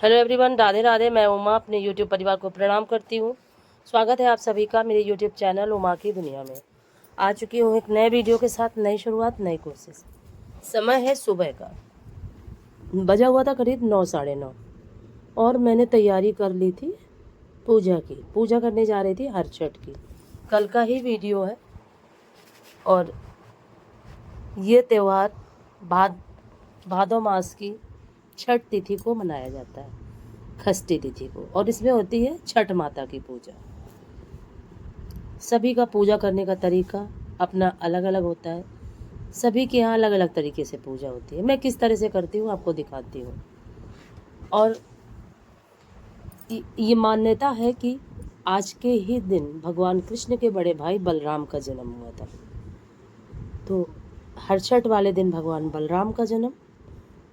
Hello everyone, Radhe Radhe. मैं उमा अपने YouTube परिवार को प्रणाम करती हूँ। स्वागत है आप सभी का मेरे यूट्यूब चैनल उमा की दुनिया में। आ चुकी हूँ एक नए वीडियो के साथ, नई शुरुआत, नई कोशिश। समय है सुबह का, बजा हुआ था करीब 9 साढ़े 9 और मैंने तैयारी कर ली थी पूजा की। पूजा करने जा रही थी हर छठ की। कल का ही वीडियो है और ये त्यौहार भादो मास की छठ तिथि को मनाया जाता है, षष्ठी तिथि को, और इसमें होती है छठ माता की पूजा। सभी का पूजा करने का तरीका अपना अलग अलग होता है। सभी के यहाँ अलग अलग तरीके से पूजा होती है। मैं किस तरह से करती हूँ आपको दिखाती हूँ। और ये मान्यता है कि आज के ही दिन भगवान कृष्ण के बड़े भाई बलराम का जन्म हुआ था। तो हर छठ वाले दिन भगवान बलराम का जन्म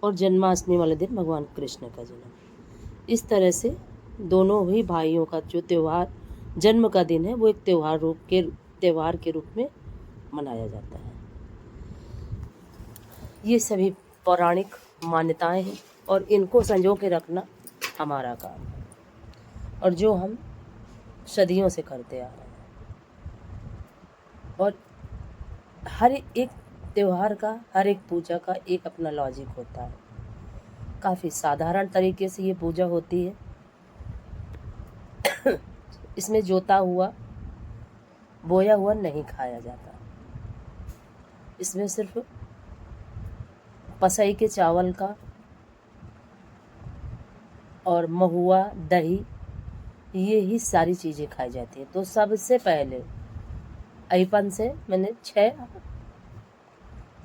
और जन्माष्टमी वाले दिन भगवान कृष्ण का जन्म। इस तरह से दोनों ही भाइयों का जो त्यौहार जन्म का दिन है वो एक त्यौहार के रूप में मनाया जाता है। ये सभी पौराणिक मान्यताएं हैं और इनको संजो के रखना हमारा काम है और जो हम सदियों से करते आ रहे हैं। और हर एक त्यौहार का, हर एक पूजा का एक अपना लॉजिक होता है। काफ़ी साधारण तरीके से ये पूजा होती है। इसमें जोता हुआ बोया हुआ नहीं खाया जाता। इसमें सिर्फ पसई के चावल का और महुआ, दही, ये ही सारी चीज़ें खाई जाती हैं। तो सबसे पहले अईपन से मैंने 6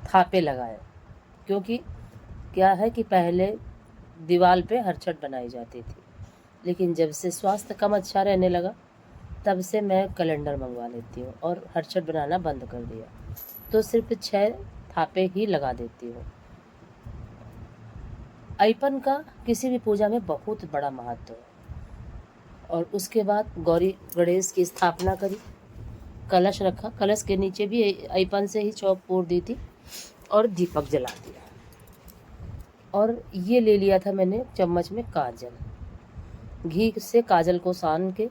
थापे लगाए, क्योंकि क्या है कि पहले दीवार पे हरछट बनाई जाती थी, लेकिन जब से स्वास्थ्य कम अच्छा रहने लगा तब से मैं कैलेंडर मंगवा लेती हूँ और हरछट बनाना बंद कर दिया। तो सिर्फ 6 थापे ही लगा देती हूँ। अईपन का किसी भी पूजा में बहुत बड़ा महत्व है। और उसके बाद गौरी गणेश की स्थापना करी, कलश रखा, कलश के नीचे भी अईपन से ही चौक पोर दी थी और दीपक जला दिया। और ये ले लिया था मैंने चम्मच में काजल, घी से काजल को सान के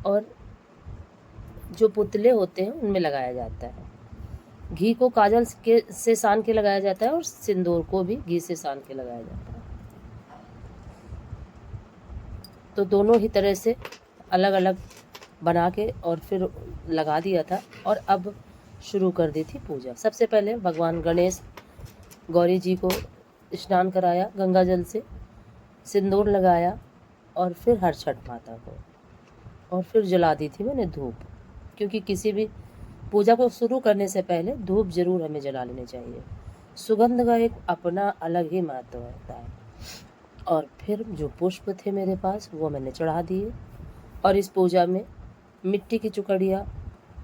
और जो पुतले होते हैं उनमें लगाया जाता है। घी को काजल से सान के लगाया जाता है और सिंदूर को भी घी से सान के लगाया जाता है। तो दोनों ही तरह से अलग अलग बना के और फिर लगा दिया था और अब शुरू कर दी थी पूजा। सबसे पहले भगवान गणेश गौरी जी को स्नान कराया गंगा जल से, सिंदूर लगाया और फिर हरछठ माता को, और फिर जला दी थी मैंने धूप, क्योंकि किसी भी पूजा को शुरू करने से पहले धूप जरूर हमें जला लेनी चाहिए। सुगंध का एक अपना अलग ही महत्व होता है। और फिर जो पुष्प थे मेरे पास वो मैंने चढ़ा दिए। और इस पूजा में मिट्टी की चुकड़िया,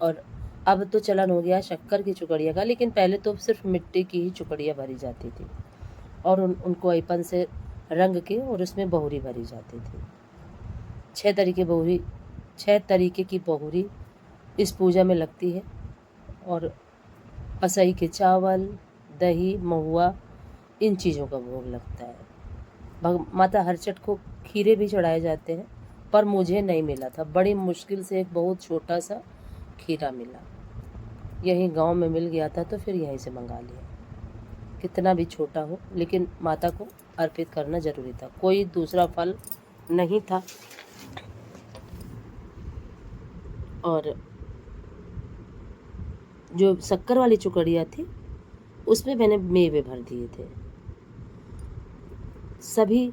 और अब तो चलन हो गया शक्कर की चुकड़िया का, लेकिन पहले तो सिर्फ मिट्टी की ही चुकड़िया भरी जाती थी और उनको अईपन से रंग के और उसमें बहुरी भरी जाती थी। 6 तरीके की बहुरी इस पूजा में लगती है। और पसई के चावल, दही, महुआ, इन चीज़ों का भोग लगता है। माता हरछठ को खीरे भी चढ़ाए जाते हैं, पर मुझे नहीं मिला था। बड़ी मुश्किल से एक बहुत छोटा सा खीरा मिला, यहीं गांव में मिल गया था, तो फिर यहीं से मंगा लिया। कितना भी छोटा हो, लेकिन माता को अर्पित करना जरूरी था, कोई दूसरा फल नहीं था। और जो शक्कर वाली चुकड़िया थी उसमें मैंने मेवे भर दिए थे। सभी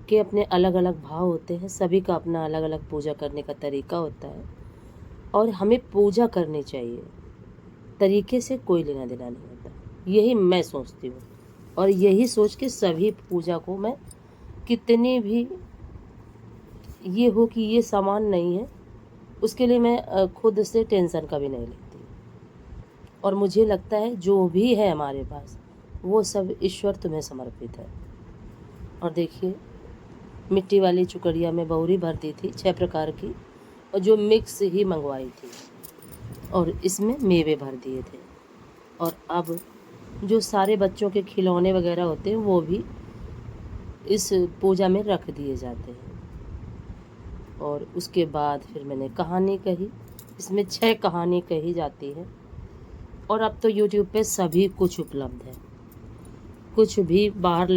के अपने अलग अलग भाव होते हैं, सभी का अपना अलग अलग पूजा करने का तरीका होता है और हमें पूजा करनी चाहिए। तरीके से कोई लेना देना नहीं होता, यही मैं सोचती हूँ। और यही सोच के सभी पूजा को मैं, कितनी भी ये हो कि ये सामान नहीं है, उसके लिए मैं खुद से टेंशन कभी नहीं लेती। और मुझे लगता है जो भी है हमारे पास वो सब ईश्वर तुम्हें समर्पित है। और देखिए, मिट्टी वाली चुकड़िया में बहुरी भर दी थी 6 प्रकार की, और जो मिक्स ही मंगवाई थी, और इसमें मेवे भर दिए थे। और अब जो सारे बच्चों के खिलौने वगैरह होते हैं वो भी इस पूजा में रख दिए जाते हैं। और उसके बाद फिर मैंने कहानी कही, इसमें 6 कहानी कही जाती है। और अब तो यूट्यूब पे सभी कुछ उपलब्ध है, कुछ भी बाहर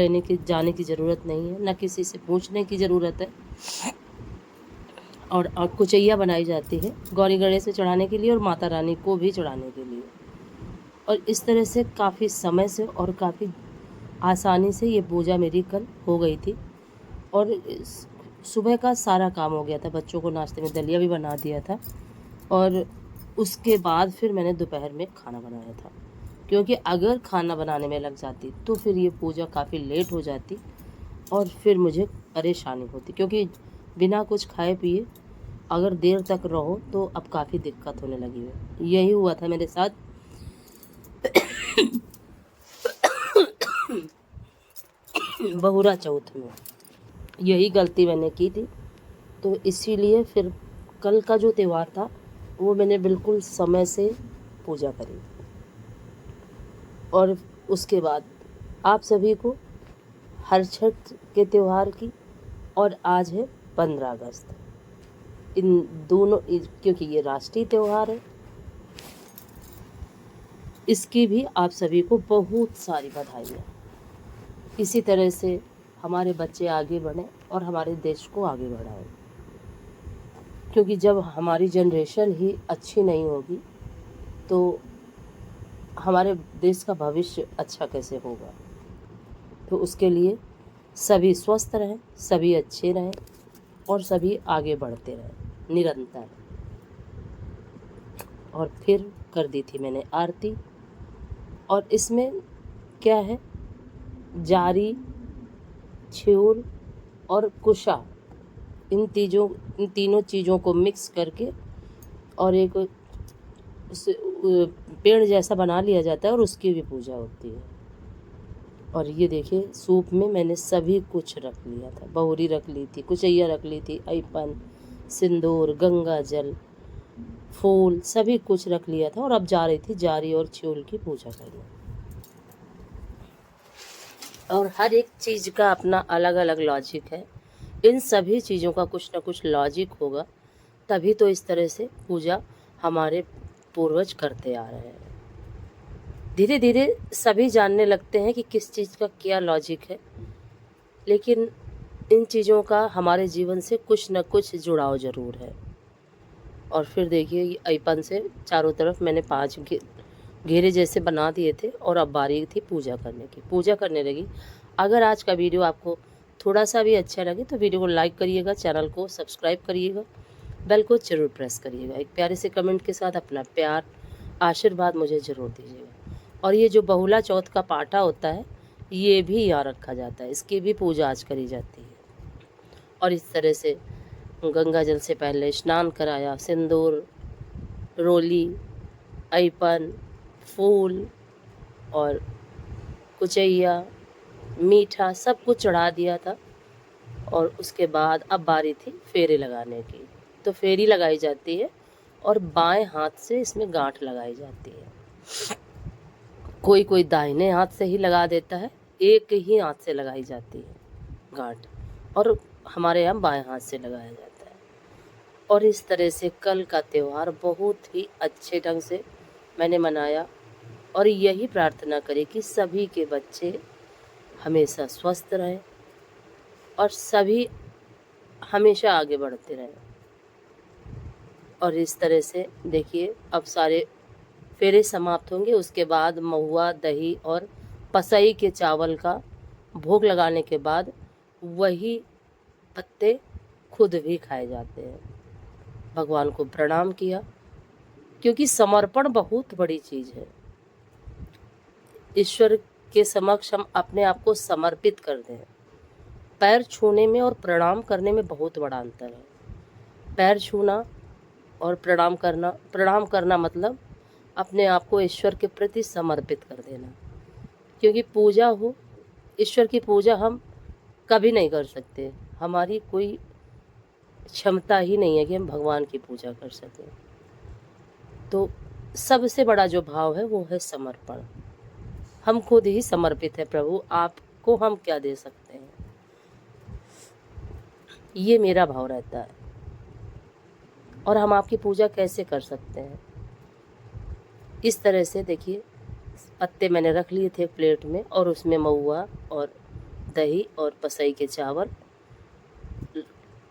जाने की ज़रूरत नहीं है, न किसी से पूछने की ज़रूरत है। और कुचैया बनाई जाती है गौरी गणेश में चढ़ाने के लिए और माता रानी को भी चढ़ाने के लिए। और इस तरह से काफ़ी समय से और काफ़ी आसानी से ये पूजा मेरी कल हो गई थी। और सुबह का सारा काम हो गया था, बच्चों को नाश्ते में दलिया भी बना दिया था। और उसके बाद फिर मैंने दोपहर में खाना बनाया था, क्योंकि अगर खाना बनाने में लग जाती तो फिर ये पूजा काफ़ी लेट हो जाती और फिर मुझे परेशानी होती, क्योंकि बिना कुछ खाए पिए अगर देर तक रहो तो अब काफ़ी दिक्कत होने लगी है। यही हुआ था मेरे साथ बहुरा चौथ में, यही गलती मैंने की थी। तो इसीलिए फिर कल का जो त्यौहार था वो मैंने बिल्कुल समय से पूजा करी। और उसके बाद आप सभी को हर छठ के त्यौहार की, और आज है 15 अगस्त। इन दोनों, क्योंकि ये राष्ट्रीय त्यौहार है, इसकी भी आप सभी को बहुत सारी बधाइयाँ। इसी तरह से हमारे बच्चे आगे बढ़ें और हमारे देश को आगे बढ़ाएं, क्योंकि जब हमारी जनरेशन ही अच्छी नहीं होगी तो हमारे देश का भविष्य अच्छा कैसे होगा। तो उसके लिए सभी स्वस्थ रहें, सभी अच्छे रहें और सभी आगे बढ़ते रहें निरंतर। और फिर कर दी थी मैंने आरती। और इसमें क्या है, जारी, छेऊर और कुशा, इन तीनों चीज़ों को मिक्स करके और एक पेड़ जैसा बना लिया जाता है और उसकी भी पूजा होती है। और ये देखिए, सूप में मैंने सभी कुछ रख लिया था, बहुरी रख ली थी, कुचैया रख ली थी, अइपन, सिंदूर, गंगा जल, फूल, सभी कुछ रख लिया था। और अब जा रही थी जारी और छेऊर की पूजा करने। और हर एक चीज़ का अपना अलग अलग लॉजिक है, इन सभी चीज़ों का कुछ ना कुछ लॉजिक होगा, तभी तो इस तरह से पूजा हमारे पूर्वज करते आ रहे हैं। धीरे धीरे सभी जानने लगते हैं कि किस चीज़ का क्या लॉजिक है, लेकिन इन चीज़ों का हमारे जीवन से कुछ न कुछ जुड़ाव ज़रूर है। और फिर देखिए, ये अइपन से चारों तरफ मैंने 5 घेरे जैसे बना दिए थे और अब बारी थी पूजा करने की। पूजा करने लगी। अगर आज का वीडियो आपको थोड़ा सा भी अच्छा लगे तो वीडियो को लाइक करिएगा, चैनल को सब्सक्राइब करिएगा, बेल को ज़रूर प्रेस करिएगा। एक प्यारे से कमेंट के साथ अपना प्यार, आशीर्वाद मुझे ज़रूर दीजिएगा। और ये जो बहुला चौथ का पाटा होता है, ये भी यहाँ रखा जाता है, इसकी भी पूजा आज करी जाती है। और इस तरह से गंगा जल से पहले स्नान कराया, सिंदूर, रोली, अइपन, फूल और कुचैया, मीठा सब कुछ चढ़ा दिया था। और उसके बाद अब बारी थी फेरे लगाने की। तो फेरी लगाई जाती है और बाएं हाथ से इसमें गांठ लगाई जाती है। कोई कोई दाहिने हाथ से ही लगा देता है, एक ही हाथ से लगाई जाती है गांठ, और हमारे यहाँ बाएं हाथ से लगाया जाता है। और इस तरह से कल का त्यौहार बहुत ही अच्छे ढंग से मैंने मनाया। और यही प्रार्थना करें कि सभी के बच्चे हमेशा स्वस्थ रहें और सभी हमेशा आगे बढ़ते रहें। और इस तरह से देखिए, अब सारे फेरे समाप्त होंगे। उसके बाद महुआ, दही और पसई के चावल का भोग लगाने के बाद वही पत्ते खुद भी खाए जाते हैं। भगवान को प्रणाम किया, क्योंकि समर्पण बहुत बड़ी चीज़ है। ईश्वर के समक्ष हम अपने आप को समर्पित कर दें। पैर छूने में और प्रणाम करने में बहुत बड़ा अंतर है। पैर छूना और प्रणाम करना मतलब अपने आप को ईश्वर के प्रति समर्पित कर देना। क्योंकि पूजा हो, ईश्वर की पूजा हम कभी नहीं कर सकते, हमारी कोई क्षमता ही नहीं है कि हम भगवान की पूजा कर सकें। तो सबसे बड़ा जो भाव है वो है समर्पण। हम खुद ही समर्पित है प्रभु, आपको हम क्या दे सकते हैं। ये मेरा भाव रहता है। और हम आपकी पूजा कैसे कर सकते हैं, इस तरह से देखिए, पत्ते मैंने रख लिए थे प्लेट में और उसमें महुआ और दही और पसई के चावल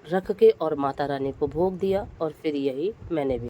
रख के और माता रानी को भोग दिया और फिर यही मैंने भी